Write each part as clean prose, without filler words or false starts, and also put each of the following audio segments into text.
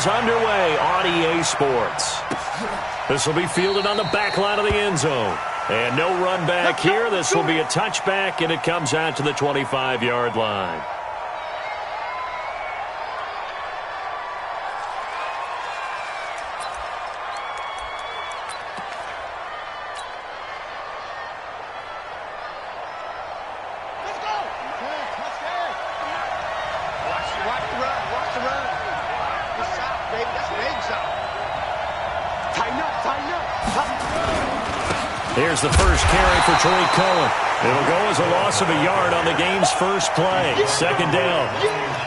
is underway on EA Sports. This will be fielded on the back line of the end zone. And no run back here. This will be a touchback, and it comes out to the 25-yard line. Here's the first carry for Tariq Cohen. It'll go as a loss of a yard on the game's first play. Second down.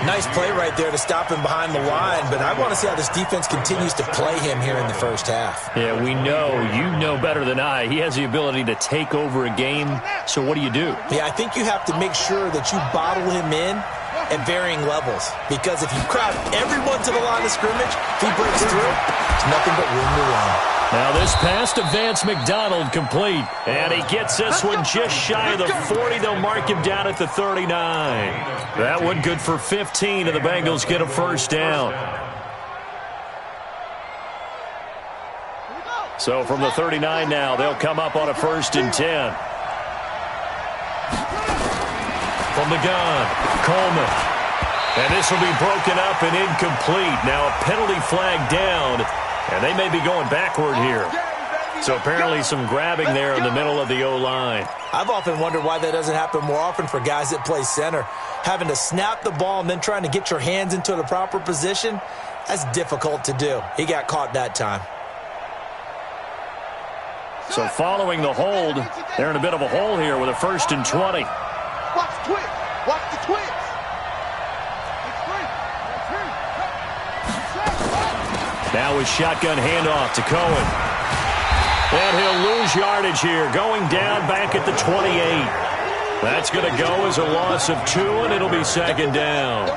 Nice play right there to stop him behind the line, but I want to see how this defense continues to play him here in the first half. Yeah, we know. You know better than I. He has the ability to take over a game, so what do you do? Yeah, I think you have to make sure that you bottle him in at varying levels, because if you crowd everyone to the line of scrimmage, if he breaks through, there's nothing but room to run. Now this pass to Vance McDonald complete. And he gets this one just shy of the 40. They'll mark him down at the 39. That one good for 15, and the Bengals get a first down. So from the 39 now, they'll come up on a 1st and 10. From the gun, Coleman. And this will be broken up and incomplete. Now a penalty flag down. And they may be going backward here. So apparently some grabbing there in the middle of the O-line. I've often wondered why that doesn't happen more often for guys that play center. Having to snap the ball and then trying to get your hands into the proper position, that's difficult to do. He got caught that time. So following the hold, they're in a bit of a hole here with a 1st and 20. Watch the twins. Watch the twins. Now his shotgun handoff to Cohen. And he'll lose yardage here, going down back at the 28. That's going to go as a loss of 2, and it'll be 2nd down.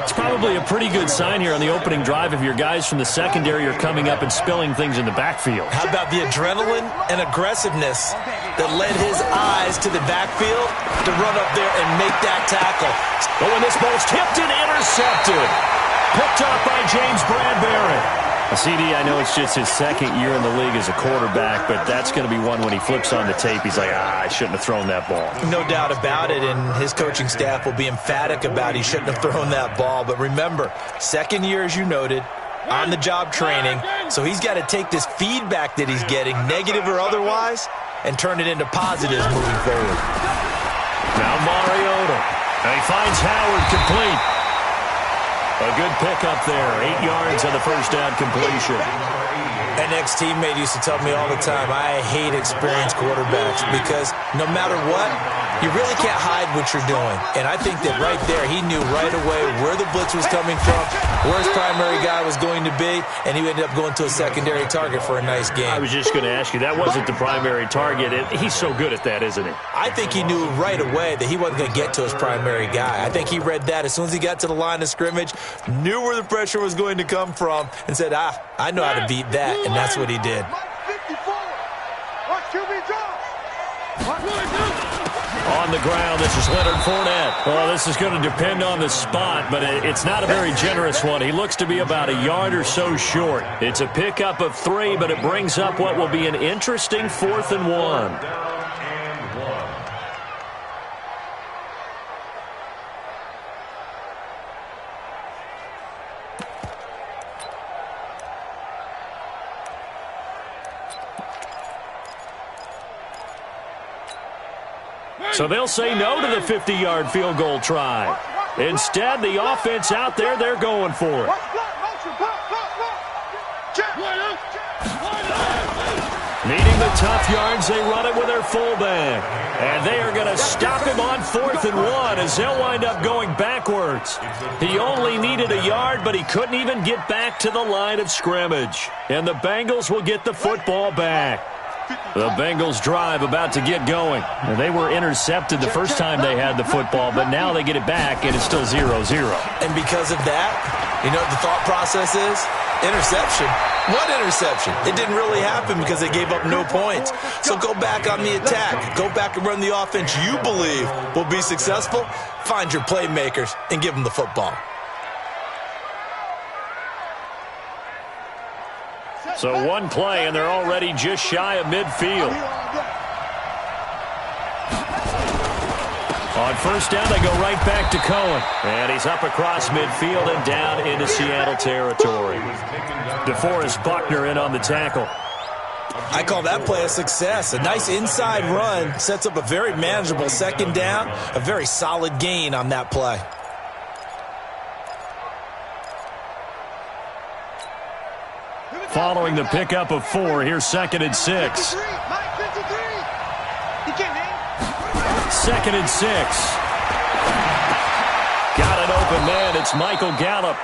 It's probably a pretty good sign here on the opening drive if your guys from the secondary are coming up and spilling things in the backfield. How about the adrenaline and aggressiveness that led his eyes to the backfield to run up there and make that tackle? Oh, and this ball's tipped and intercepted. Picked up by James Bradbury. CD, I know it's just his 2nd year in the league as a quarterback, but that's going to be one when he flips on the tape, he's like, I shouldn't have thrown that ball. No doubt about it, and his coaching staff will be emphatic about he shouldn't have thrown that ball. But remember, 2nd year, as you noted, on-the-job training, so he's got to take this feedback that he's getting, negative or otherwise, and turn it into positives moving forward. Now Mariota. And he finds Howard complete. A good pickup there. 8 yards on the first down completion. An ex-teammate used to tell me all the time, I hate experienced quarterbacks because no matter what, you really can't hide what you're doing. And I think that right there, he knew right away where the blitz was coming from, where his primary guy was going to be, and he ended up going to a secondary target for a nice game. I was just going to ask you, that wasn't the primary target. He's so good at that, isn't he? I think he knew right away that he wasn't going to get to his primary guy. I think he read that as soon as he got to the line of scrimmage, knew where the pressure was going to come from, and said, I know how to beat that, and that's what he did. On the ground, this is Leonard Fournette. Well, this is going to depend on the spot, but it's not a very generous one. He looks to be about a yard or so short. It's a pickup of 3, but it brings up what will be an interesting 4th and 1. So they'll say no to the 50-yard field goal try. Instead, the offense out there, they're going for it. Needing the tough yards, they run it with their fullback. And they are going to stop him on 4th and 1 as they'll wind up going backwards. He only needed a yard, but he couldn't even get back to the line of scrimmage. And the Bengals will get the football back. The Bengals drive about to get going. And they were intercepted the first time they had the football, but now they get it back, and it's still 0-0. And because of that, you know what the thought process is? Interception. What interception? It didn't really happen because they gave up no points. So go back on the attack. Go back and run the offense you believe will be successful. Find your playmakers and give them the football. So one play, and they're already just shy of midfield. On first down, they go right back to Cohen. And he's up across midfield and down into Seattle territory. DeForest Buckner in on the tackle. I call that play a success. A nice inside run sets up a very manageable second down. A very solid gain on that play. Following the pickup of 4, here's 2nd and 6. 2nd and 6. Got an open man. It's Michael Gallup.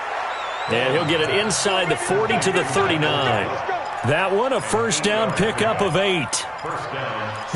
And he'll get it inside the 40 to the 39. That one, a first down pickup of 8.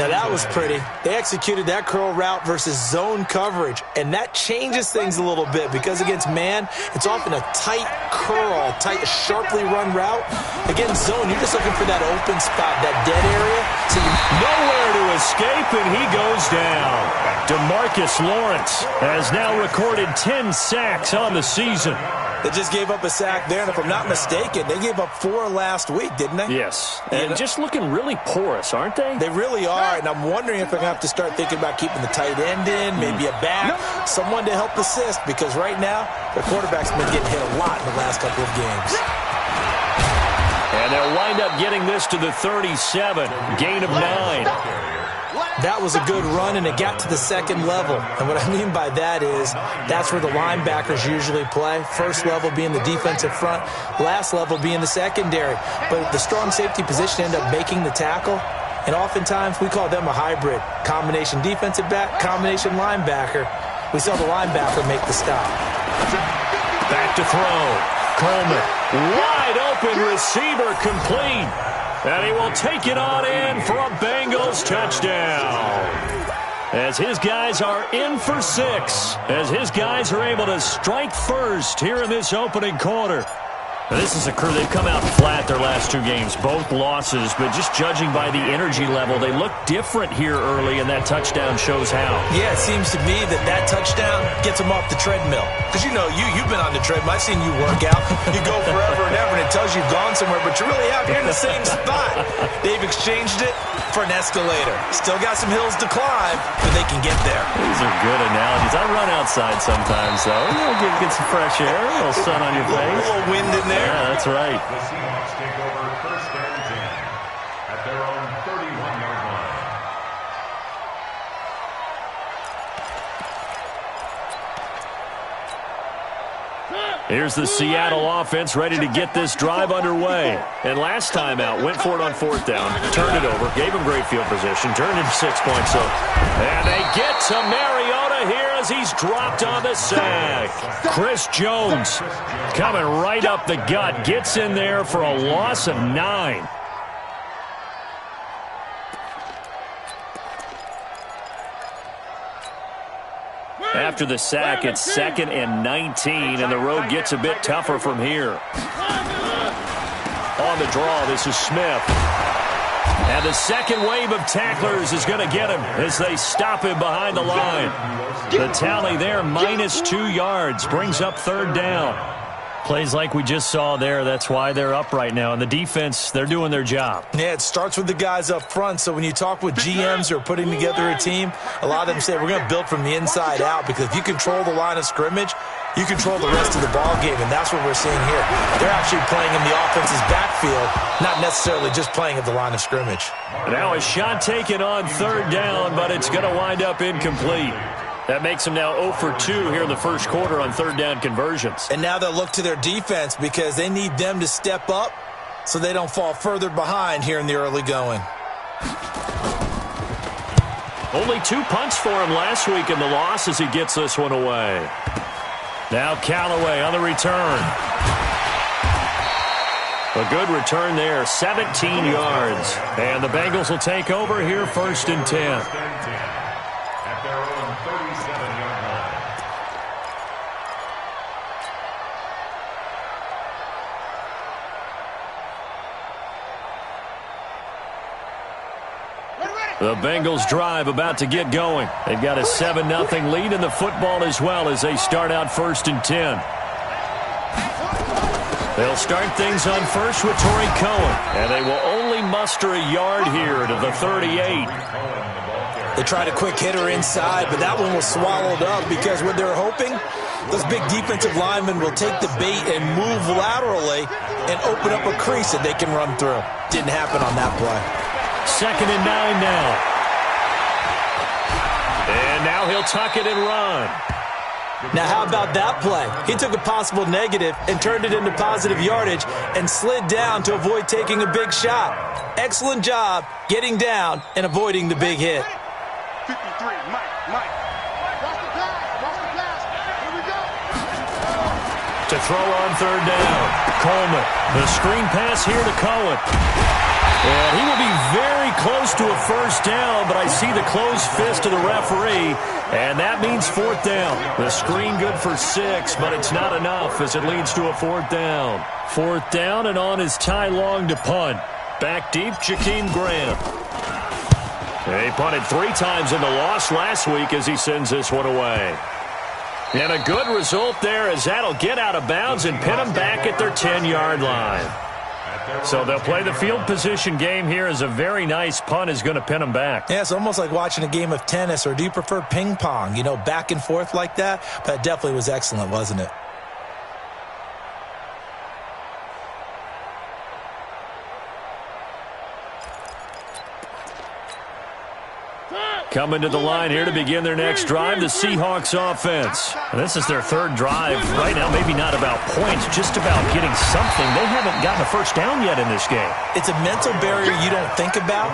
Now that was pretty. They executed that curl route versus zone coverage, and that changes things a little bit because against man, it's often a tight curl, tight, sharply run route. Against zone, you're just looking for that open spot, that dead area. So nowhere to escape, and he goes down. DeMarcus Lawrence has now recorded 10 sacks on the season. They just gave up a sack there, and if I'm not mistaken, they gave up 4 last week, didn't they? Yes, and just looking really porous, aren't they? They really are, and I'm wondering if they're going to have to start thinking about keeping the tight end in, maybe a back, someone to help assist, because right now, their quarterback's been getting hit a lot in the last couple of games. And they'll wind up getting this to the 37, gain of 9. That was a good run, and it got to the second level. And what I mean by that is that's where the linebackers usually play. First level being the defensive front, last level being the secondary. But the strong safety position ended up making the tackle, and oftentimes we call them a hybrid. Combination defensive back, combination linebacker. We saw the linebacker make the stop. Back to throw. Coleman, wide open receiver, complete. And he will take it on in for a Bengals touchdown. As his guys are in for 6. As his guys are able to strike first here in this opening quarter. Now, this is a crew. They've come out flat their last 2 games, both losses. But just judging by the energy level, they look different here early, and that touchdown shows how. Yeah, it seems to me that touchdown gets them off the treadmill. Because, you know, you've been on the treadmill. I've seen you work out. You go forever and ever, and it tells you you've gone somewhere, but you're really out here in the same spot. They've exchanged it for an escalator. Still got some hills to climb, but they can get there. These are good analogies. I run outside sometimes, though. You know, get some fresh air, a little sun on your face. A little wind in there. Yeah, that's right. The Seahawks take over first and 10 at their own 31-yard line. Here's the Seattle offense ready to get this drive underway. And last time out, went for it on 4th down, turned it over, gave him great field position, turned it 6 points. And they get to Mariota here as he's dropped on the sack. Chris Jones coming right up the gut, gets in there for a loss of 9. After the sack, it's 2nd and 19, and the road gets a bit tougher from here. On the draw, this is Smith. And the second wave of tacklers is going to get him as they stop him behind the line. The tally there, -2 yards, brings up 3rd down. Plays like we just saw there, that's why they're up right now. And the defense, they're doing their job. Yeah, it starts with the guys up front. So when you talk with GMs who are putting together a team, a lot of them say we're going to build from the inside out, because if you control the line of scrimmage, you control the rest of the ball game, and that's what we're seeing here. They're actually playing in the offense's backfield, not necessarily just playing at the line of scrimmage. Now a shot taken on 3rd down, but it's going to wind up incomplete. That makes them now 0 for 2 here in the first quarter on 3rd down conversions. And now they'll look to their defense because they need them to step up so they don't fall further behind here in the early going. Only 2 punts for him last week in the loss as he gets this one away. Now Callaway on the return. A good return there, 17 yards. And the Bengals will take over here 1st and 10. At their own 37-yard line. The Bengals drive about to get going. They've got a 7-0 lead in the football as well as they start out 1st and 10. They'll start things on first with Torrey Cohen, and they will only muster a yard here to the 38. They tried a quick hitter inside, but that one was swallowed up because what they're hoping, those big defensive linemen will take the bait and move laterally and open up a crease that they can run through. Didn't happen on that play. 2nd and 9 now. And now he'll tuck it and run. Now, how about that play? He took a possible negative and turned it into positive yardage and slid down to avoid taking a big shot. Excellent job getting down and avoiding the big hit. 53, Mike. Watch the pass. Here we go. To throw on 3rd down. Coleman. The screen pass here to Cohen. And he will be very close to a 1st down, but I see the closed fist of the referee, and that means 4th down. The screen good for 6, but it's not enough as it leads to a 4th down. 4th down, and on is Ty Long to punt. Back deep, Jakeem Graham. He punted 3 times in the loss last week as he sends this one away. And a good result there as that'll get out of bounds and pin them back at their 10-yard line. So they'll play the field position game here as a very nice punt is going to pin them back. Yeah, it's almost like watching a game of tennis, or do you prefer ping pong? You know, back and forth like that? But it definitely was excellent, wasn't it? Coming to the line here to begin their next drive, the Seahawks offense. And this is their 3rd drive. Right now, maybe not about points, just about getting something. They haven't gotten a 1st down yet in this game. It's a mental barrier you don't think about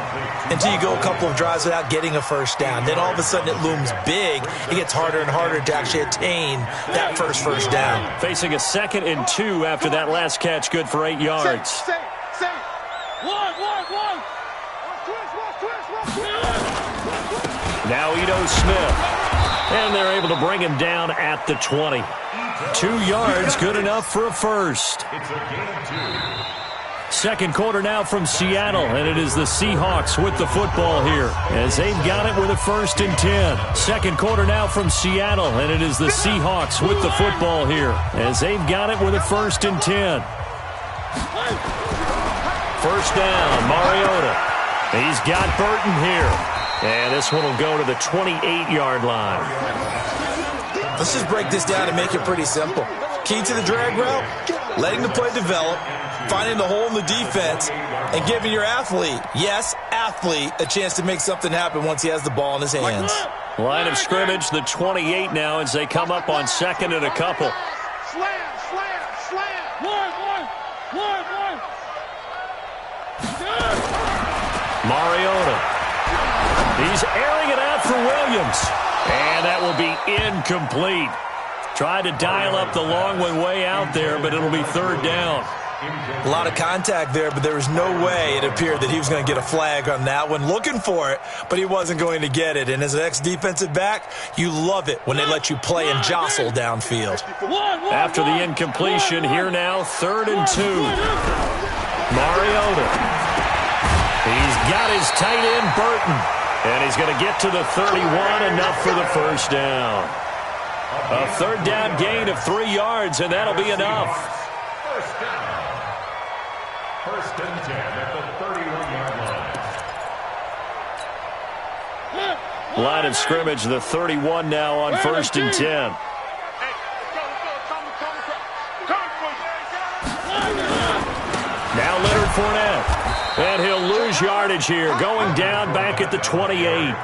until you go a couple of drives without getting a 1st down. Then all of a sudden it looms big. It gets harder and harder to actually attain that first down. Facing a 2nd and 2 after that last catch, good for 8 yards. Say. One. Now Ito Smith. And they're able to bring him down at the 20. 2 yards, good enough for a 1st. 2nd quarter now from Seattle, and it is the Seahawks with the football here as they've got it with a 1st and 10. 2nd quarter now from Seattle, and it is the Seahawks with the football here as they've got it with a 1st and 10. 1st down, Mariota. He's got Burton here. And this one will go to the 28-yard line. Let's just break this down and make it pretty simple. Key to the drag route, letting the play develop, finding the hole in the defense, and giving your athlete, yes, athlete, a chance to make something happen once he has the ball in his hands. Line of scrimmage, the 28 now as they come up on 2nd and a couple. Slam. One. Mariota. He's airing it out for Williams. And that will be incomplete. Tried to dial up the long one way out there, but it'll be 3rd down. A lot of contact there, but there was no way it appeared that he was going to get a flag on that one. Looking for it, but he wasn't going to get it. And as an ex-defensive back, you love it when they let you play and jostle downfield. After the incompletion, here now, 3rd and 2. Mariota. He's got his tight end, Burton. And he's going to get to the 31, enough for the 1st down. A 3rd down gain of 3 yards, and that'll be enough. 1st down. 1st and 10 at the 31-yard line. Line of scrimmage, the 31 now on 1st and 10. Now Leonard Fournette. And he'll lose yardage here, going down back at the 28.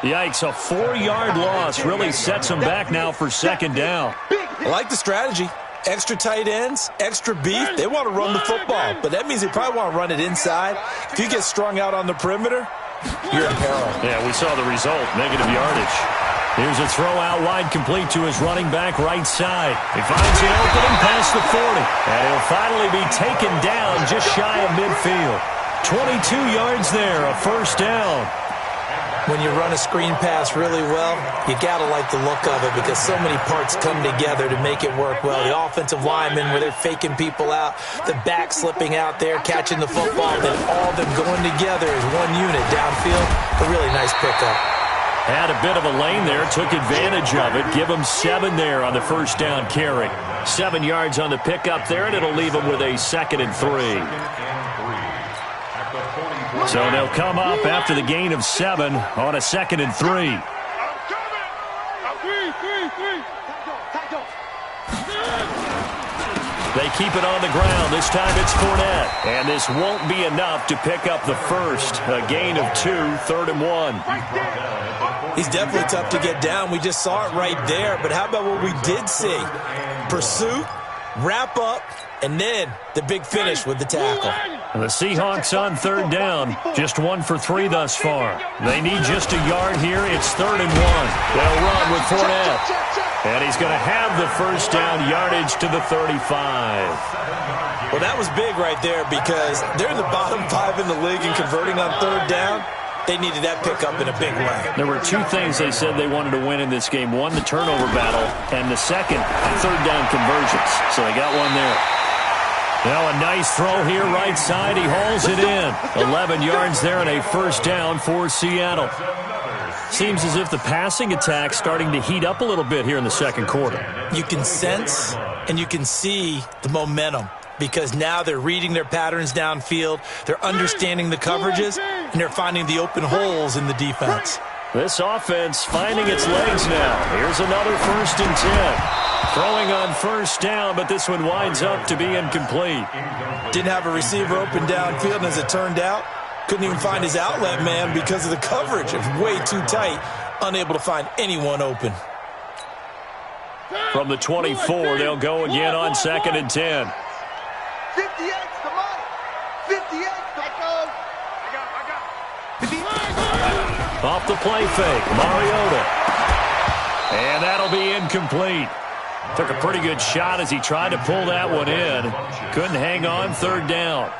Yikes, a 4-yard loss really sets him back now for 2nd down. I like the strategy. Extra tight ends, extra beef. They want to run the football, but that means they probably want to run it inside. If you get strung out on the perimeter, you're in peril. Yeah, we saw the result, negative yardage. Here's a throw out wide, complete to his running back right side. He finds an opening past the 40, and he'll finally be taken down just shy of midfield. 22 yards there, a 1st down. When you run a screen pass really well, you got to like the look of it because so many parts come together to make it work well. The offensive linemen, where they're faking people out, the back slipping out there, catching the football, then all of them going together as one unit downfield. A really nice pickup. Had a bit of a lane there, took advantage of it. Give him 7 there on the 1st down carry. 7 yards on the pickup there, and it'll leave them with a 2nd and 3. So they'll come up after the gain of 7 on a 2nd and 3. They keep it on the ground. This time it's Fournette. And this won't be enough to pick up the first. A gain of 2, 3rd and 1. He's definitely tough to get down. We just saw it right there. But how about what we did see? Pursuit, wrap up, and then the big finish with the tackle. The Seahawks on 3rd down. Just 1 for 3 thus far. They need just a yard here. It's 3rd and 1. They'll run with Fournette. And he's going to have the first down, yardage to the 35. Well, that was big right there because they're in the bottom 5 in the league in converting on 3rd down. They needed that pickup in a big way. There were 2 things they said they wanted to win in this game. 1, the turnover battle, and the 2nd, 3rd down conversions. So they got 1 there. Now a nice throw here right side. He hauls it in. 11 yards there and a first down for Seattle. Seems as if the passing attack's starting to heat up a little bit here in the 2nd quarter. You can sense and you can see the momentum because now they're reading their patterns downfield, they're understanding the coverages, and they're finding the open holes in the defense. This offense finding its legs now. Here's another 1st and 10. Throwing on 1st down, but this one winds up to be incomplete. Didn't have a receiver open downfield, and as it turned out, couldn't even find his outlet man because of the coverage. It was way too tight, unable to find anyone open. From the 24, they'll go again on 2nd and 10. 58's the money. 58's the goal. I got. Off the play fake, Mariota. And that'll be incomplete. Took a pretty good shot as he tried to pull that one in. Couldn't hang on 3rd down.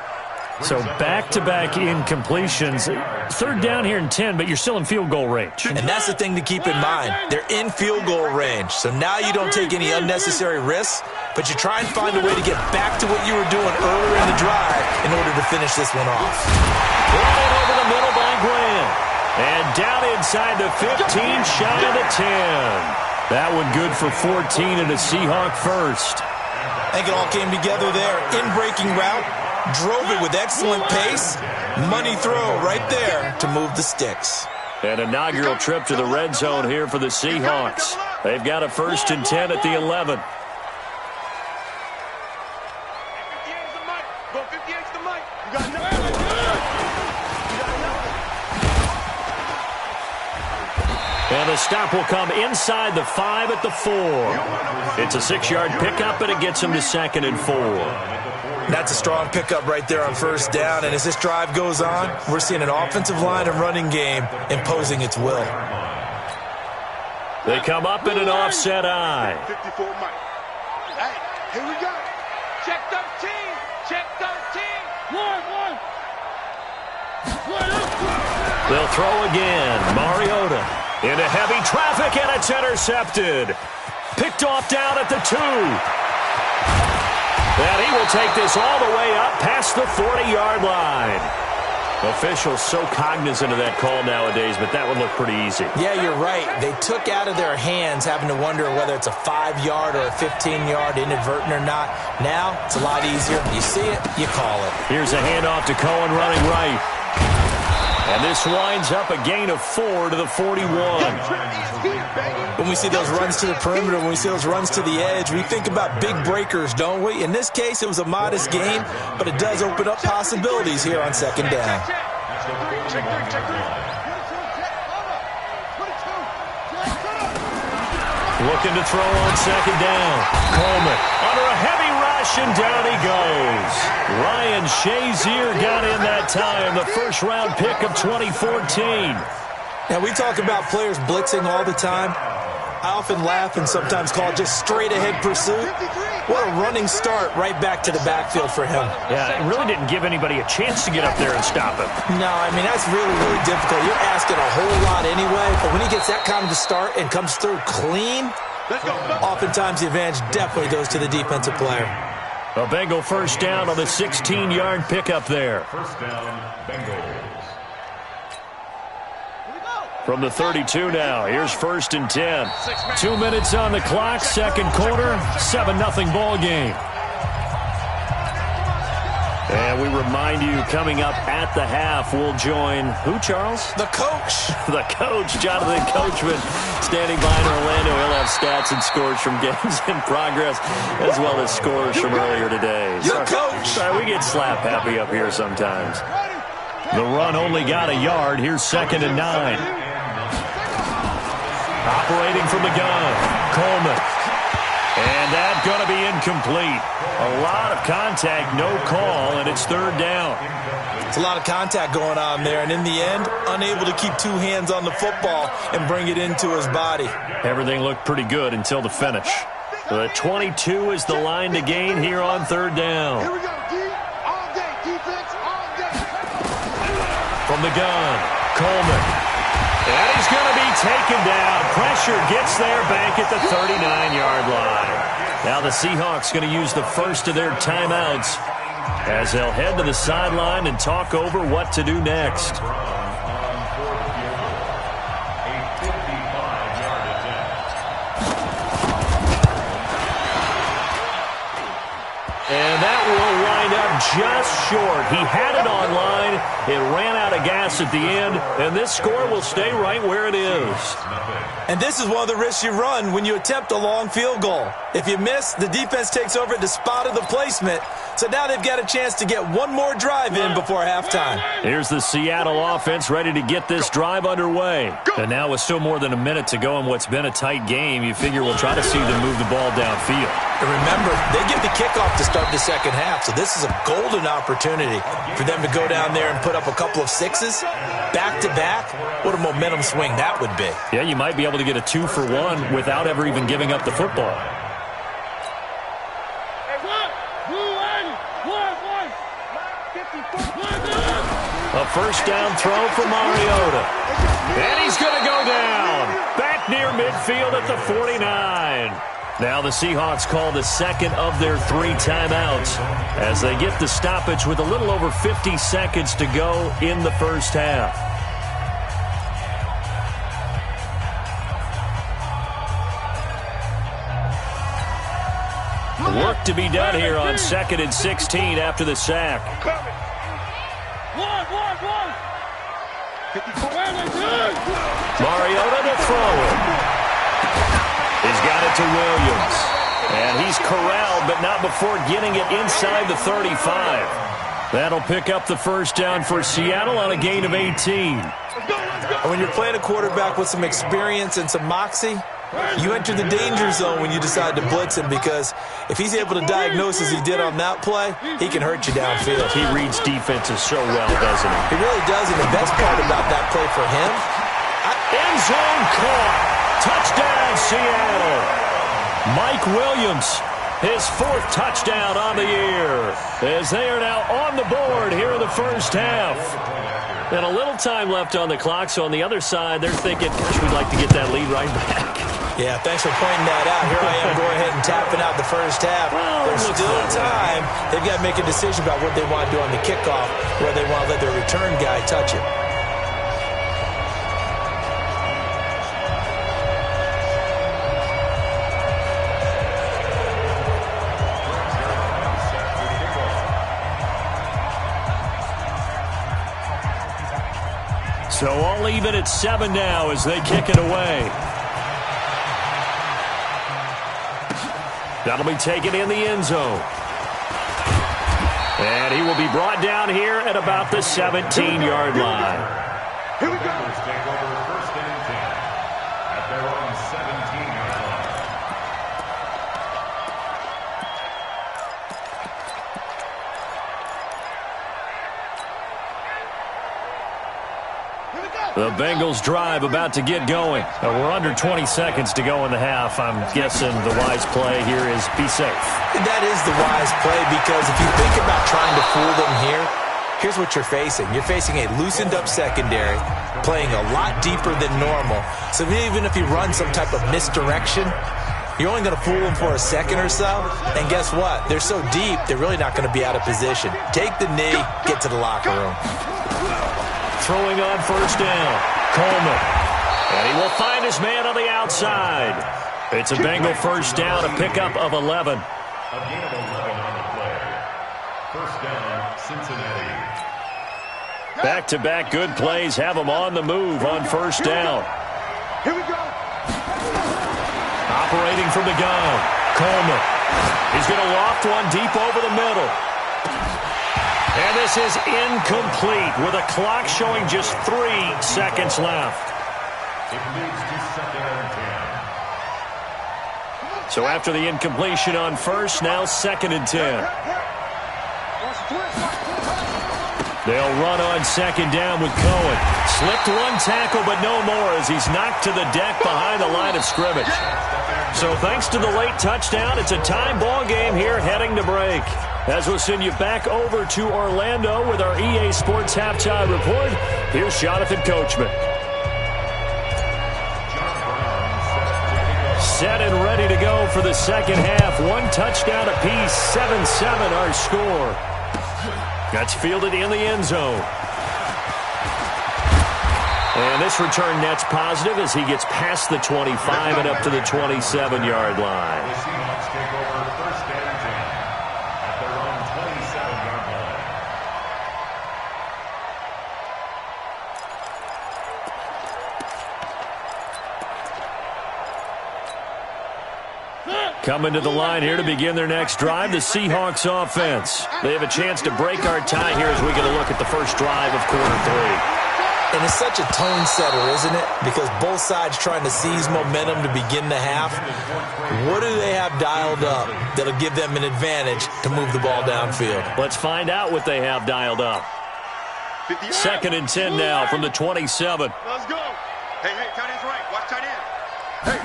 So back-to-back incompletions. 3rd down here in 10, but you're still in field goal range. And that's the thing to keep in mind. They're in field goal range. So now you don't take any unnecessary risks, but you try and find a way to get back to what you were doing earlier in the drive in order to finish this one off. Brought over the middle by Graham. And down inside the 15, shy of the 10. That one good for 14 and a Seahawk first. I think it all came together there. In-breaking route, drove it with excellent pace. Money throw right there to move the sticks. An inaugural trip to the red zone here for the Seahawks. They've got a 1st and 10 at the 11. 58's the mic. Go 58's the mic. You got nothing. And the stop will come inside the 5 at the 4. It's a 6-yard pickup, and it gets him to 2nd and 4. That's a strong pickup right there on 1st down. And as this drive goes on, we're seeing an offensive line and running game imposing its will. They come up in an offset eye. 54 Mike. Hey, here we go. Check 13. Check 13. One. They'll throw again. Mariota into heavy traffic, and it's intercepted. Picked off down at the 2. And he will take this all the way up past the 40-yard line. Officials so cognizant of that call nowadays, but that would look pretty easy. Yeah, you're right. They took out of their hands having to wonder whether it's a 5-yard or a 15-yard inadvertent or not. Now, it's a lot easier. You see it, you call it. Here's a handoff to Cohen running right. And this winds up a gain of 4 to the 41. When we see those runs to the perimeter, when we see those runs to the edge, we think about big breakers, don't we? In this case, it was a modest gain, but it does open up possibilities here on 2nd down. Looking to throw on 2nd down. Coleman under a heavy rush, and down he goes. Ryan Shazier got in that time, the first-round pick of 2014. Now, we talk about players blitzing all the time. I often laugh and sometimes call it just straight-ahead pursuit. What a running start right back to the backfield for him. Yeah, it really didn't give anybody a chance to get up there and stop him. No, I mean, that's really, really difficult. You're asking a whole lot anyway, but when he gets that kind of a start and comes through clean, oftentimes the advantage definitely goes to the defensive player. A Bengal first down on the 16-yard pickup there. First down, Bengals. From the 32 now, here's 1st and 10. 2 minutes on the clock, second quarter, 7-0 ball game. And we remind you, coming up at the half, we'll join who, Charles? The coach. The coach, Jonathan Coachman, standing by in Orlando. He'll have stats and scores from games in progress, as well as scores from earlier today. Your coach. Sorry, we get slap happy up here sometimes. The run only got a yard. Here's 2nd and 9. Operating from the gun, Coleman. And that's going to be incomplete. A lot of contact, no call, and it's 3rd down. It's a lot of contact going on there, and in the end, unable to keep 2 hands on the football and bring it into his body. Everything looked pretty good until the finish. The 22 is the line to gain here on 3rd down. Here we go, D. All day, defense, all day. From the gun, Coleman. And he's going to be taken down. Pressure gets there back at the 39-yard line. Now the Seahawks going to use the first of their timeouts as they'll head to the sideline and talk over what to do next. And that will wind up just short. He had it on line. It ran out of gas at the end, and this score will stay right where it is. And this is one of the risks you run when you attempt a long field goal. If you miss, the defense takes over at the spot of the placement. So now they've got a chance to get one more drive in before halftime. Here's the Seattle offense ready to get this drive underway. And now with still more than a minute to go in what's been a tight game, you figure we'll try to see them move the ball downfield. And remember, they get the kickoff to start the second half, so this is a golden opportunity for them to go down there and put up a couple of sixes back-to-back. What a momentum swing that would be. Yeah, you might be able to get a 2-for-1 without ever even giving up the football. A first down throw for Mariota. And he's going to go down. Back near midfield at the 49. Now the Seahawks call the second of their 3 timeouts as they get the stoppage with a little over 50 seconds to go in the first half. Work to be done here on 2nd and 16 after the sack. Mariota to throw it. He's got it to Williams. And he's corralled, but not before getting it inside the 35. That'll pick up the first down for Seattle on a gain of 18. And when you're playing a quarterback with some experience and some moxie, you enter the danger zone when you decide to blitz him, because if he's able to diagnose as he did on that play, he can hurt you downfield. He reads defenses so well, doesn't he? He really does, and the best part about that play for him, end zone caught. Touchdown, Seattle. Mike Williams, his 4th touchdown on the year, as they are now on the board here in the first half. And a little time left on the clock, so on the other side, they're thinking, gosh, we'd like to get that lead right back. Yeah, thanks for pointing that out. Here I am going ahead and tapping out the first half. Well, there's still time. They've got to make a decision about what they want to do on the kickoff, where they want to let their return guy touch it. So all even at 7 now as they kick it away. That'll be taken in the end zone. And he will be brought down here at about the 17-yard line. Here we go. Take over 1st and 10 at their own 17-yard line. The Bengals drive about to get going. We're under 20 seconds to go in the half. I'm guessing the wise play here is be safe. That is the wise play, because if you think about trying to fool them here, here's what you're facing. You're facing a loosened-up secondary, playing a lot deeper than normal. So even if you run some type of misdirection, you're only going to fool them for a second or so. And guess what? They're so deep, they're really not going to be out of position. Take the knee, get to the locker room. Throwing on first down, Coleman. And he will find his man on the outside. It's a Bengal first down, a pickup of 11. A gain of 11 on the play. First down, Cincinnati. Back-to-back good plays have him on the move on first down. Here we go. Operating from the gun, Coleman. He's going to loft one deep over the middle. And this is incomplete with a clock showing just 3 seconds left. It moves to second and 10. So after the incompletion on first, now second and 10. They'll run on second down with Cohen. Slipped one tackle, but no more as he's knocked to the deck behind the line of scrimmage. So thanks to the late touchdown, it's a tie ball game here heading to break. As we'll send you back over to Orlando with our EA Sports Halftime Report, here's Jonathan Coachman. Set and ready to go for the second half. 1 touchdown apiece, 7-7 our score. That's fielded in the end zone. And this return net's positive as he gets past the 25 and up to the 27-yard line. The Seahawks take over first and 10 at their own 27-yard line. Coming to the line here to begin their next drive, the Seahawks offense. They have a chance to break our tie here as we get a look at the first drive of quarter 3. And it's such a tone setter, isn't it? Because both sides trying to seize momentum to begin the half. What do they have dialed up that'll give them an advantage to move the ball downfield? Let's find out what they have dialed up. Second and 10 now from the 27. Let's go. Hey, tight end's right. Watch tight end. Hey,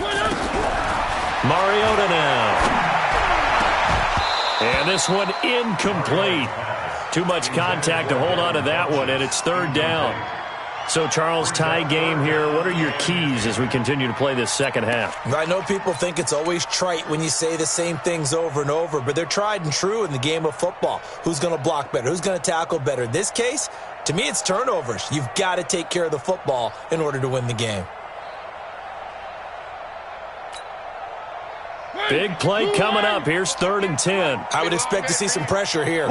Mariota now. And this one incomplete. Too much contact to hold on to that one, and it's third down. So, Charles, tie game here. What are your keys as we continue to play this second half? I know people think it's always trite when you say the same things over and over, but they're tried and true in the game of football. Who's going to block better? Who's going to tackle better? In this case, to me, it's turnovers. You've got to take care of the football in order to win the game. Big play coming up. Here's third and 10. I would expect to see some pressure here.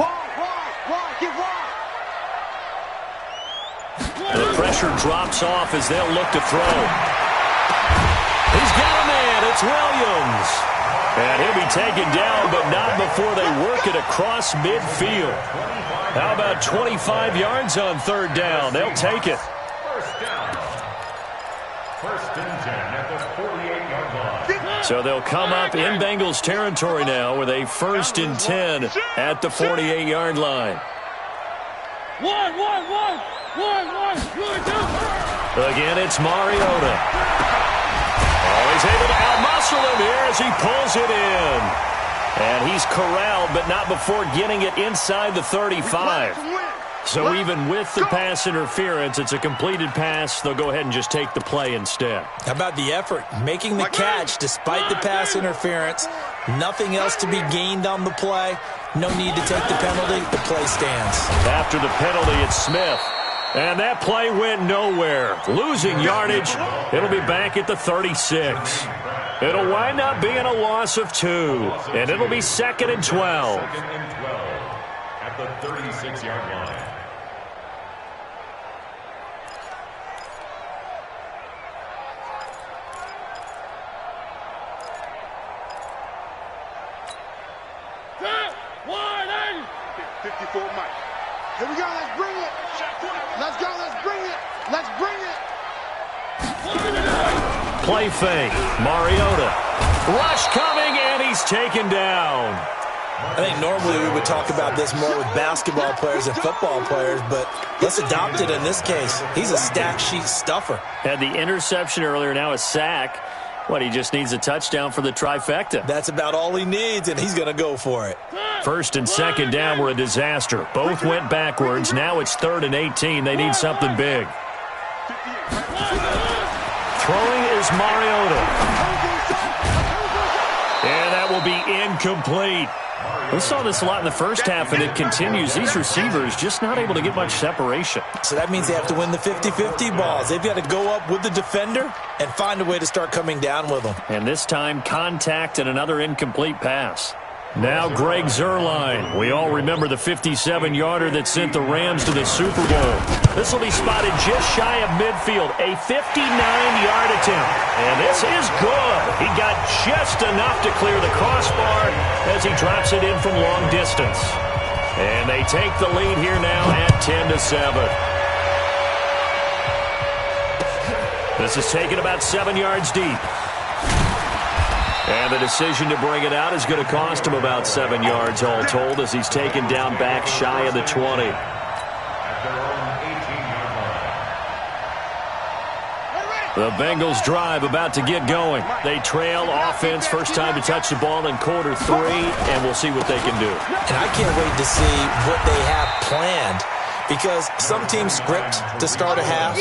The pressure drops off as they'll look to throw. He's got a man. It's Williams. And he'll be taken down, but not before they work it across midfield. How about 25 yards on third down? They'll take it. First down. First and 10 at the 48-yard line. So they'll come up in Bengals territory now with a first and 10 at the 48-yard line. Again, it's Mariota. Oh, he's able to outmuscle him here as he pulls it in. And he's corralled, but not before getting it inside the 35. So even with the pass interference, it's a completed pass. They'll go ahead and just take the play instead. How about the effort? Making the catch despite the pass interference. Nothing else to be gained on the play. No need to take the penalty. The play stands. After the penalty, it's Smith. And that play went nowhere. Losing yardage. It'll be back at the 36. It'll wind up being a loss of 2. And it'll be second and 12. Second and 12 at the 36-yard line. Here we go, let's bring it. Let's go, let's bring it. Let's bring it. Play fake. Mariota. Rush coming, and he's taken down. I think normally we would talk about this more with basketball players and football players, but let's adopt it in this case. He's a stat sheet stuffer. Had the interception earlier, now a sack. What, he just needs a touchdown for the trifecta. That's about all he needs, and he's going to go for it. First and second down were a disaster. Both went backwards. Now it's third and 18. They need something big. Throwing is Mariota. And that will be incomplete. We saw this a lot in the first half, and it continues. These receivers just not able to get much separation. So that means they have to win the 50-50 balls. They've got to go up with the defender and find a way to start coming down with them. And this time, contact and another incomplete pass. Now Greg Zuerlein. We all remember the 57-yarder that sent the Rams to the Super Bowl. This will be spotted just shy of midfield, a 59-yard attempt. And this is good. He got just enough to clear the crossbar as he drops it in from long distance. And they take the lead here now at 10-7. This is taken about 7 yards deep. And the decision to bring it out is going to cost him about 7 yards all told as he's taken down back shy of the 20. The Bengals drive about to get going. They trail offense first time to touch the ball in quarter 3, and we'll see what they can do. And I can't wait to see what they have planned because some teams script to start a half.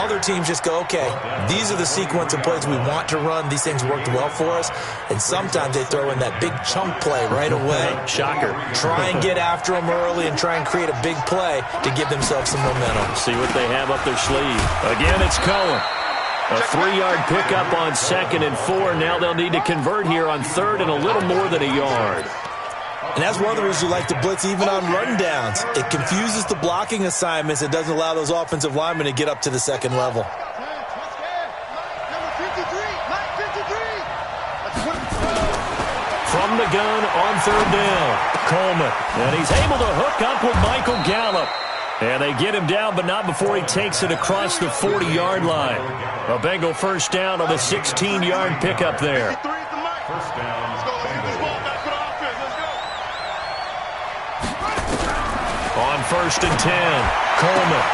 Other teams just go, okay, these are the sequence of plays we want to run. These things worked well for us. And sometimes they throw in that big chunk play right away. Shocker. Try and get after them early and try and create a big play to give themselves some momentum. See what they have up their sleeve. Again, it's Cohen. A 3-yard pickup on 2nd and 4. Now they'll need to convert here on 3rd and a little more than a yard. And that's one of the reasons you like to blitz even on rundowns. It confuses the blocking assignments. It doesn't allow those offensive linemen to get up to the second level. From the gun on 3rd down, Coleman. And he's able to hook up with Michael Gallup. And they get him down, but not before he takes it across the 40-yard line. A Bengal first down on the 16-yard pickup there. First down. On 1st and 10, Coleman.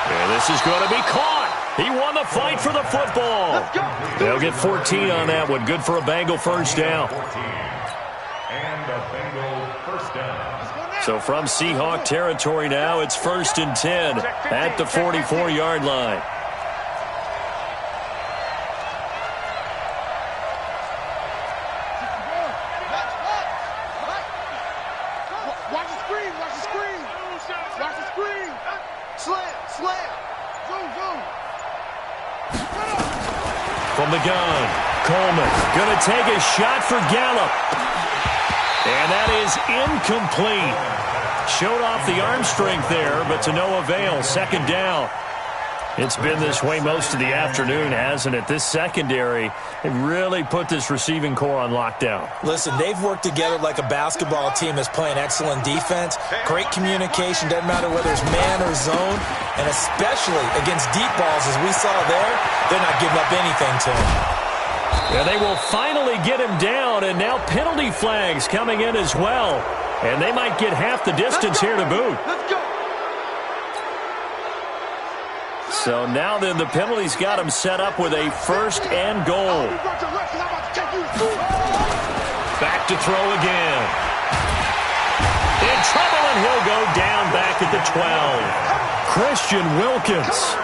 And this is going to be caught. He won the fight for the football. They'll get 14 on that one. Good for a Bengal first down. And a Bengal first down. So from Seahawk territory now, it's 1st and 10 at the 44-yard line. From the gun, Coleman going to take a shot for Gallup. And that is incomplete. Showed off the arm strength there, but to no avail. 2nd down. It's been this way most of the afternoon, hasn't it? This secondary, they really put this receiving core on lockdown. Listen, they've worked together like a basketball team that's playing excellent defense. Great communication, doesn't matter whether it's man or zone. And especially against deep balls, as we saw there, they're not giving up anything to him. Yeah, they will finally get him down, and now penalty flags coming in as well. And they might get half the distance here to boot. So now then the penalties got him set up with a 1st and goal. Back to throw again. In trouble, and he'll go down back at the 12. Christian Wilkins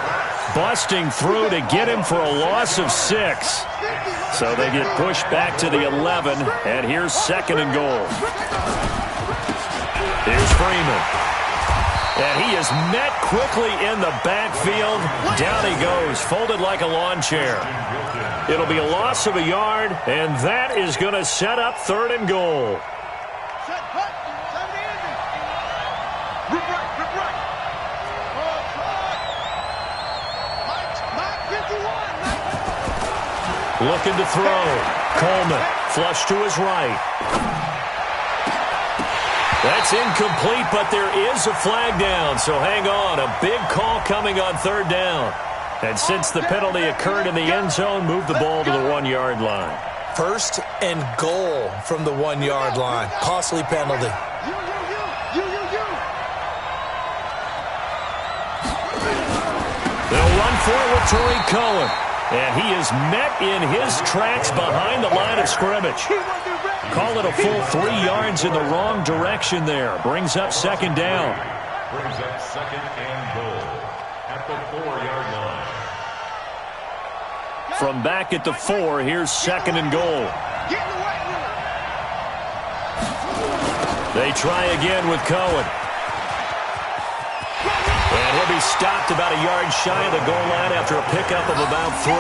busting through to get him for a loss of 6. So they get pushed back to the 11, and here's 2nd and goal. Here's Freeman. And he is met quickly in the backfield. Down he goes, folded like a lawn chair. It'll be a loss of a yard, and that is going to set up 3rd and goal. Looking to throw. Coleman, flush to his right. That's incomplete, but there is a flag down, so hang on. A big call coming on 3rd down. And since the penalty occurred in the end zone, move the ball to the 1-yard line. 1st and goal from the 1-yard line. Costly penalty. They'll run for it with Tariq Cohen. And he is met in his tracks behind the line of scrimmage. Call it a full 3 yards in the wrong direction there. Brings up 2nd down. Brings up 2nd and goal at the 4-yard line. From back at the 4, here's 2nd and goal. They try again with Cohen. And he'll be stopped about a yard shy of the goal line after a pickup of about 3.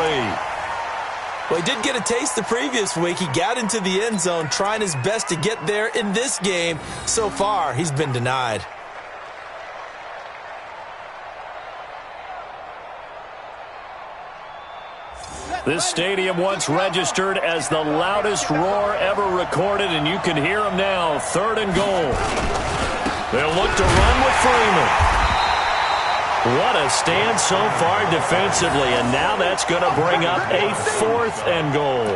Well, he did get a taste the previous week. He got into the end zone trying his best to get there in this game. So far, he's been denied. This stadium once registered as the loudest roar ever recorded, and you can hear them now. 3rd and goal. They'll look to run with Freeman. What a stand so far defensively, and now that's going to bring up a 4th and goal.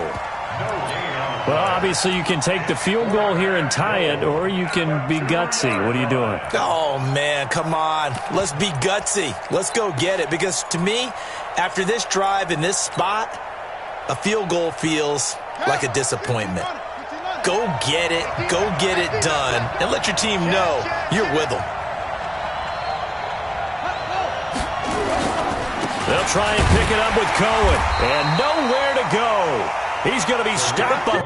Well, obviously you can take the field goal here and tie it, or you can be gutsy. What are you doing? Oh, man, come on. Let's be gutsy. Let's go get it, because to me, after this drive in this spot, a field goal feels like a disappointment. Go get it done, and let your team know you're with them. They'll try and pick it up with Cohen, and nowhere to go. He's going to be stopped by...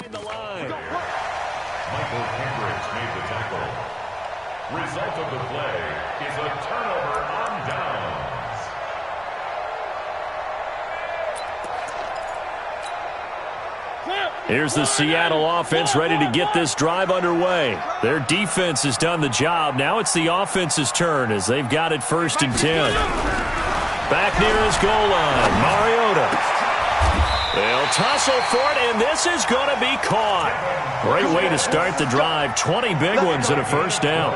behind the line. Michael Cambridge made the tackle. Result of the play is a turnover on downs. Here's the Seattle offense ready to get this drive underway. Their defense has done the job. Now it's the offense's turn as they've got it 1st and 10. Back near his goal line, Mariota. They'll tussle for it, and this is going to be caught. Great way to start the drive. 20 big ones and a 1st down.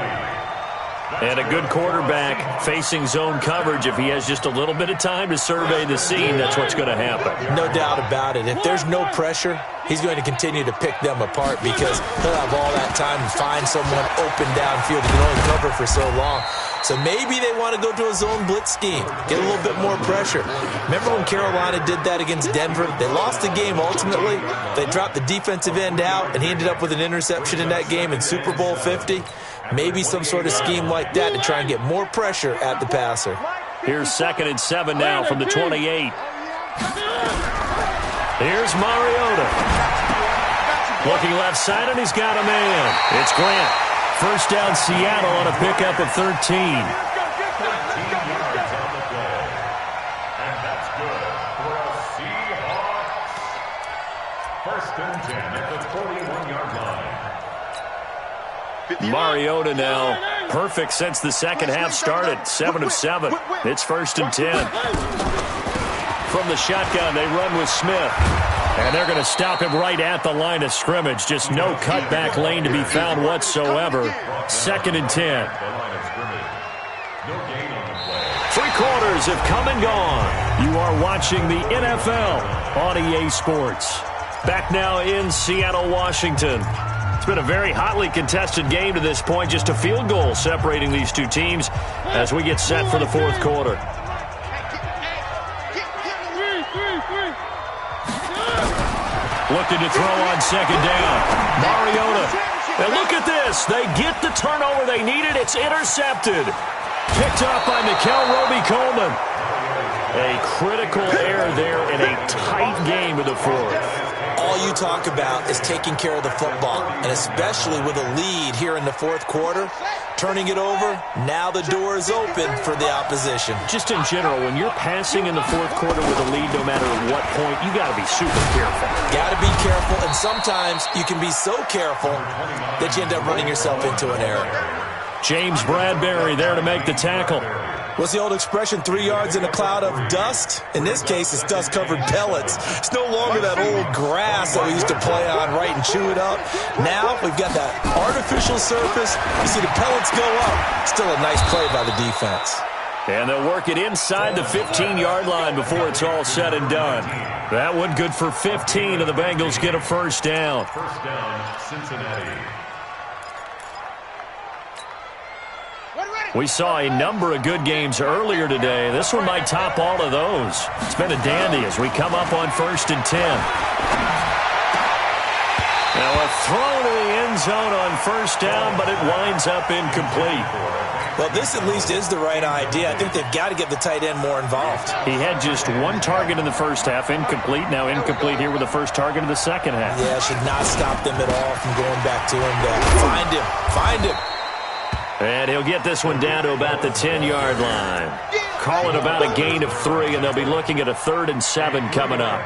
And a good quarterback facing zone coverage. If he has just a little bit of time to survey the scene, that's what's going to happen. No doubt about it. If there's no pressure, he's going to continue to pick them apart because he'll have all that time to find someone open downfield. He can only cover for so long. So maybe they want to go to a zone blitz scheme, get a little bit more pressure. Remember when Carolina did that against Denver? They lost the game ultimately. They dropped the defensive end out, and he ended up with an interception in that game in Super Bowl 50. Maybe some sort of scheme like that to try and get more pressure at the passer. Here's 2nd and 7 now from the 28. Here's Mariota. Looking left side, and he's got a man. It's Grant. 1st down Seattle on a pickup of 13. 13 yards on the play. And that's good for a Seahawks. 1st and 10 at the 41-yard line. Mariota now perfect since the second half started. 7 of 7. It's 1st and 10. From the shotgun, they run with Smith. And they're going to stop him right at the line of scrimmage. Just no cutback lane to be found whatsoever. 2nd and 10. 3 quarters have come and gone. You are watching the NFL on EA Sports. Back now in Seattle, Washington. It's been a very hotly contested game to this point. Just a field goal separating these two teams as we get set for the fourth quarter. Looking to throw on second down. Mariota. And look at this. They get the turnover they needed. It's intercepted. Picked up by Nickel Roby-Coleman. A critical error there in a tight game of the fourth. All you talk about is taking care of the football, and especially with a lead here in the fourth quarter, turning it over, now the door is open for the opposition. Just in general, when you're passing in the fourth quarter with a lead, no matter what point, you got to be super careful. Got to be careful, and sometimes you can be so careful that you end up running yourself into an error. James Bradbury there to make the tackle. What's the old expression, 3 yards in a cloud of dust? In this case, it's dust-covered pellets. It's no longer that old grass that we used to play on, right, and chew it up. Now we've got that artificial surface. You see the pellets go up. Still a nice play by the defense. And they'll work it inside the 15-yard line before it's all said and done. That one good for 15, and the Bengals get a first down. First down, Cincinnati. We saw a number of good games earlier today. This one might top all of those. It's been a dandy as we come up on 1st and 10. Now a throw to the end zone on first down, but it winds up incomplete. Well, this at least is the right idea. I think they've got to get the tight end more involved. He had just one target in the first half, incomplete. Now incomplete here with the first target of the second half. Yeah, should not stop them at all from going back to him. Find him. And he'll get this one down to about the 10-yard line. Call it about a gain of 3, and they'll be looking at a 3rd and 7 coming up.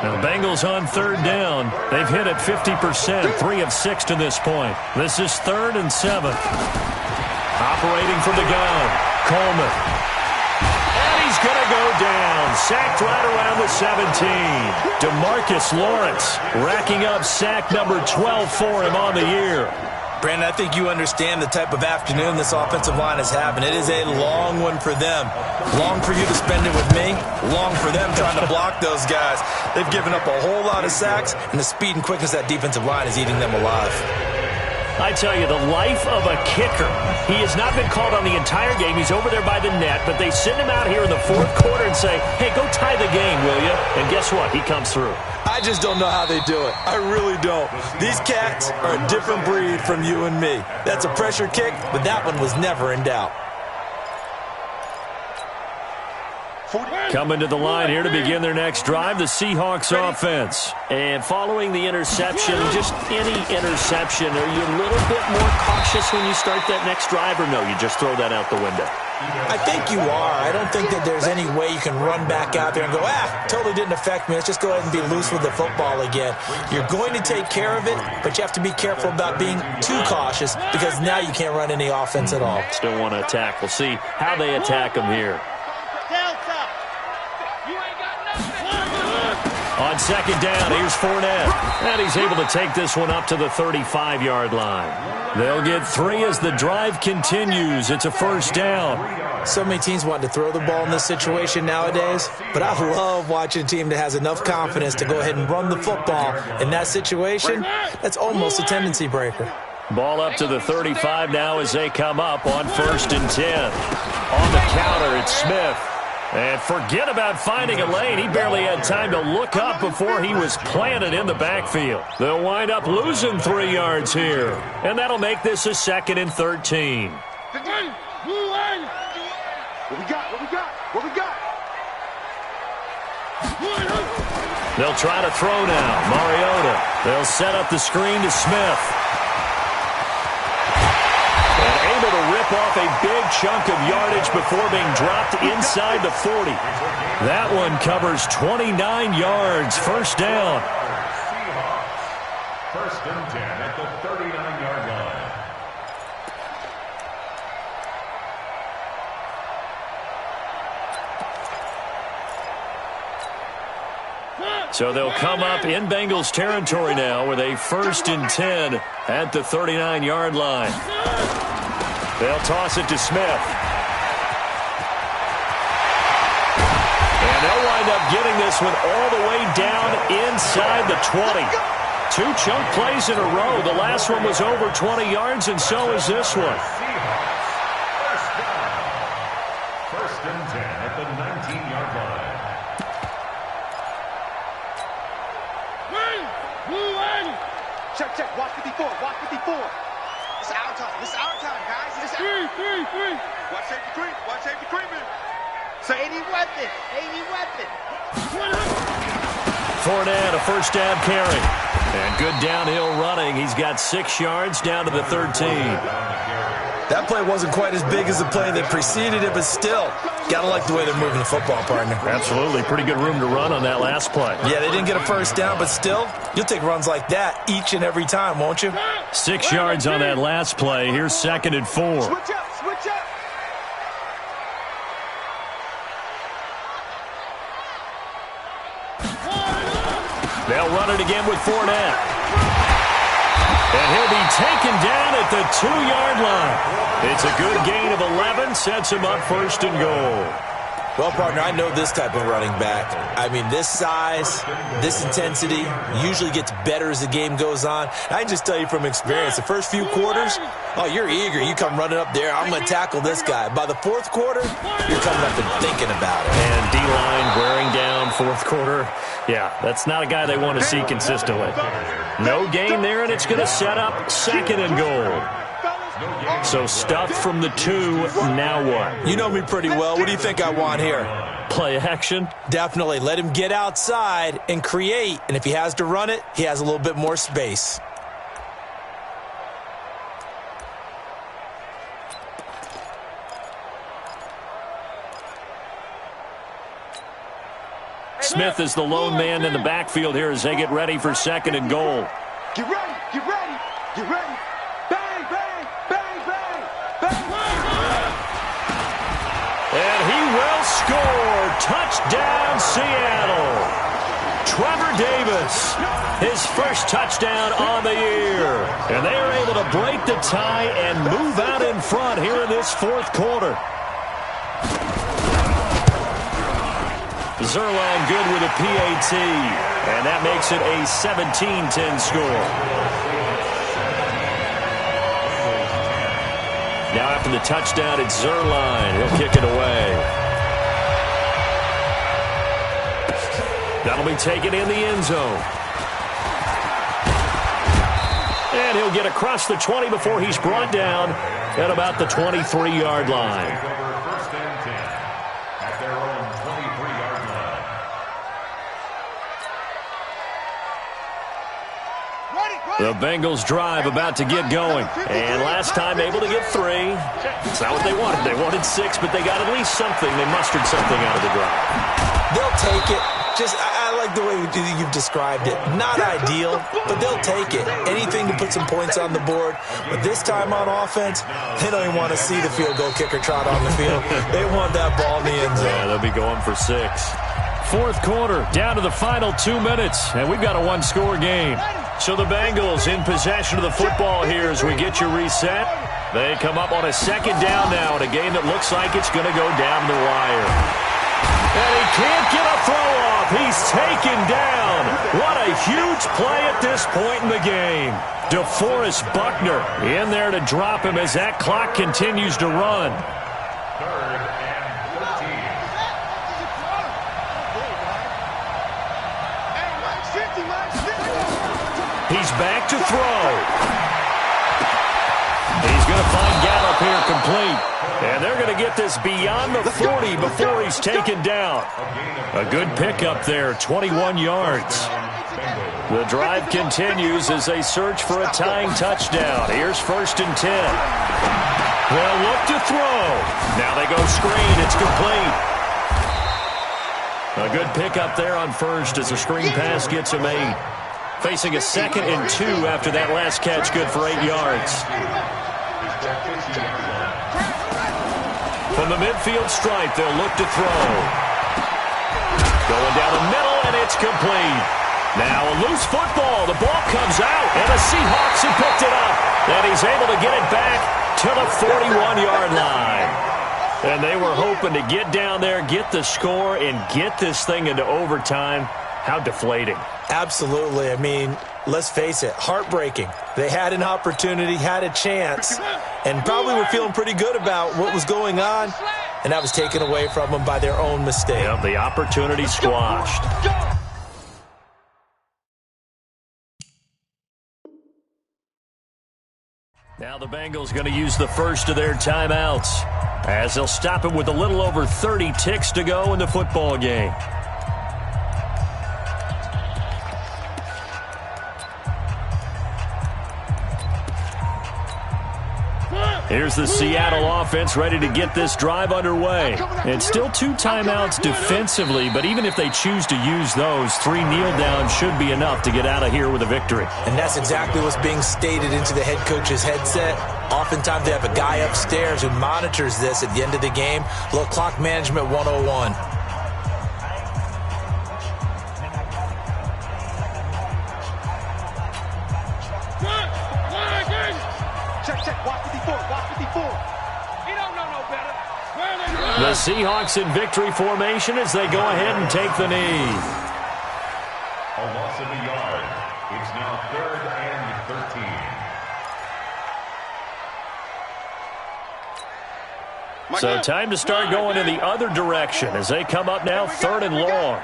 Now the Bengals on 3rd down. They've hit it 50%, 3 of 6 to this point. This is 3rd and 7. Operating from the gun, Coleman. And he's going to go down. Sacked right around the 17. DeMarcus Lawrence racking up sack number 12 for him on the year. Brandon, I think you understand the type of afternoon this offensive line is having. It is a long one for them. Long for you to spend it with me. Long for them trying to block those guys. They've given up a whole lot of sacks, and the speed and quickness of that defensive line is eating them alive. I tell you, the life of a kicker. He has not been called on the entire game. He's over there by the net, but they send him out here in the fourth quarter and say, hey, go tie the game, will you? And guess what? He comes through. I just don't know how they do it. I really don't. These cats are a different breed from you and me. That's a pressure kick, but that one was never in doubt. Coming to the line here to begin their next drive, the Seahawks offense. And following the interception, just any interception, are you a little bit more cautious when you start that next drive, or no, you just throw that out the window? I think you are. I don't think that there's any way you can run back out there and go, totally didn't affect me. Let's just go ahead and be loose with the football again. You're going to take care of it, but you have to be careful about being too cautious because now you can't run any offense at all. Still want to attack. We'll see how they attack them here. On second down, here's Fournette. And he's able to take this one up to the 35-yard line. They'll get 3 as the drive continues. It's a first down. So many teams want to throw the ball in this situation nowadays, but I love watching a team that has enough confidence to go ahead and run the football. In that situation, that's almost a tendency breaker. Ball up to the 35 now as they come up on 1st and 10. On the counter, it's Smith. And forget about finding a lane. He barely had time to look up before he was planted in the backfield. They'll wind up losing 3 yards here. And that'll make this a 2nd and 13. What we got? They'll try to throw now. Mariota. They'll set up the screen to Smith. Rip off a big chunk of yardage before being dropped inside the 40. That one covers 29 yards. First down. First and 10 at the 39-yard line. So they'll come up in Bengals territory now with a 1st and 10 at the 39-yard line. They'll toss it to Smith. And they'll wind up getting this one all the way down inside the 20. 2 chunk plays in a row. The last one was over 20 yards, and so is this one. Seahawks, first down. First and 10 at the 19-yard line. Check, check. Watch 54. Watch 54. It's our time. It's our time, guys. It's three. Watch safety creep. Watch safety creeping. So any weapon. Fournette, a first down carry. And good downhill running. He's got 6 yards down to the 13. That play wasn't quite as big as the play that preceded it, but still, got to like the way they're moving the football, partner. Absolutely. Pretty good room to run on that last play. Yeah, they didn't get a first down, but still, you'll take runs like that each and every time, won't you? 6 yards on that last play. Here's 2nd and 4. Switch up. They'll run it again with Fournette. And he'll be taken down at the 2-yard line. It's a good gain of 11, sets him up 1st and goal. Well, partner, I know this type of running back. I mean, this size, this intensity usually gets better as the game goes on. I can just tell you from experience, the first few quarters, oh, you're eager. You come running up there, I'm going to tackle this guy. By the 4th quarter, you're coming up and thinking about it. And D-line wearing down 4th quarter. Yeah, that's not a guy they want to see consistently. No gain there, and it's going to set up 2nd and goal. So stuffed from the 2, now what? You know me pretty well. What do you think I want here? Play action? Definitely. Let him get outside and create. And if he has to run it, he has a little bit more space. Smith is the lone man in the backfield here as they get ready for 2nd and goal. Get ready. Bang. And he will score. Touchdown, Seattle. Trevor Davis, his first touchdown on the year. And they are able to break the tie and move out in front here in this 4th quarter. Zerline good with a PAT. And that makes it a 17-10 score. Now after the touchdown, it's Zerline. He'll kick it away. That'll be taken in the end zone. And he'll get across the 20 before he's brought down at about the 23-yard line. First and 10 at their own 23-yard line. The Bengals drive about to get going. And last time able to get 3. It's not what they wanted. They wanted 6, but they got at least something. They mustered something out of the drive. They'll take it. I like the way you've described it. Not ideal, but they'll take it. Anything to put some points on the board. But this time on offense, they don't even want to see the field goal kicker trot on the field. They want that ball in the end zone. Yeah, they'll be going for 6. 4th quarter, down to the final 2 minutes, and we've got a 1-score game. So the Bengals in possession of the football here as we get you reset. They come up on a 2nd down now in a game that looks like it's going to go down the wire. And he can't get a throw off. He's taken down. What a huge play at this point in the game. DeForest Buckner in there to drop him as that clock continues to run. 3rd and 14. He's back to throw. He's going to find Gallup here complete. And they're going to get this beyond the 40 before he's taken down. A good pickup there, 21 yards. The drive continues as they search for a tying touchdown. Here's 1st and 10. They'll look to throw. Now they go screen. It's complete. A good pickup there on 1st as the screen pass gets him 8. Facing a 2nd and 2 after that last catch, good for 8 yards. From the midfield stripe, they'll look to throw. Going down the middle, and it's complete. Now a loose football. The ball comes out, and the Seahawks have picked it up. And he's able to get it back to the 41-yard line. And they were hoping to get down there, get the score, and get this thing into overtime. How deflating. Absolutely. I mean, let's face it, heartbreaking. They had an opportunity, had a chance, and probably were feeling pretty good about what was going on, and that was taken away from them by their own mistake. Yep, the opportunity squashed. Now the Bengals going to use the first of their timeouts as they'll stop it with a little over 30 ticks to go in the football game. Here's the Seattle offense ready to get this drive underway. And still 2 timeouts defensively, but even if they choose to use those, 3 kneel downs should be enough to get out of here with a victory. And that's exactly what's being stated into the head coach's headset. Oftentimes they have a guy upstairs who monitors this at the end of the game. Little clock management 101. The Seahawks in victory formation as they go ahead and take the knee. A loss of a yard. It's now 3rd and 13. So time to start going in the other direction as they come up now 3rd and long.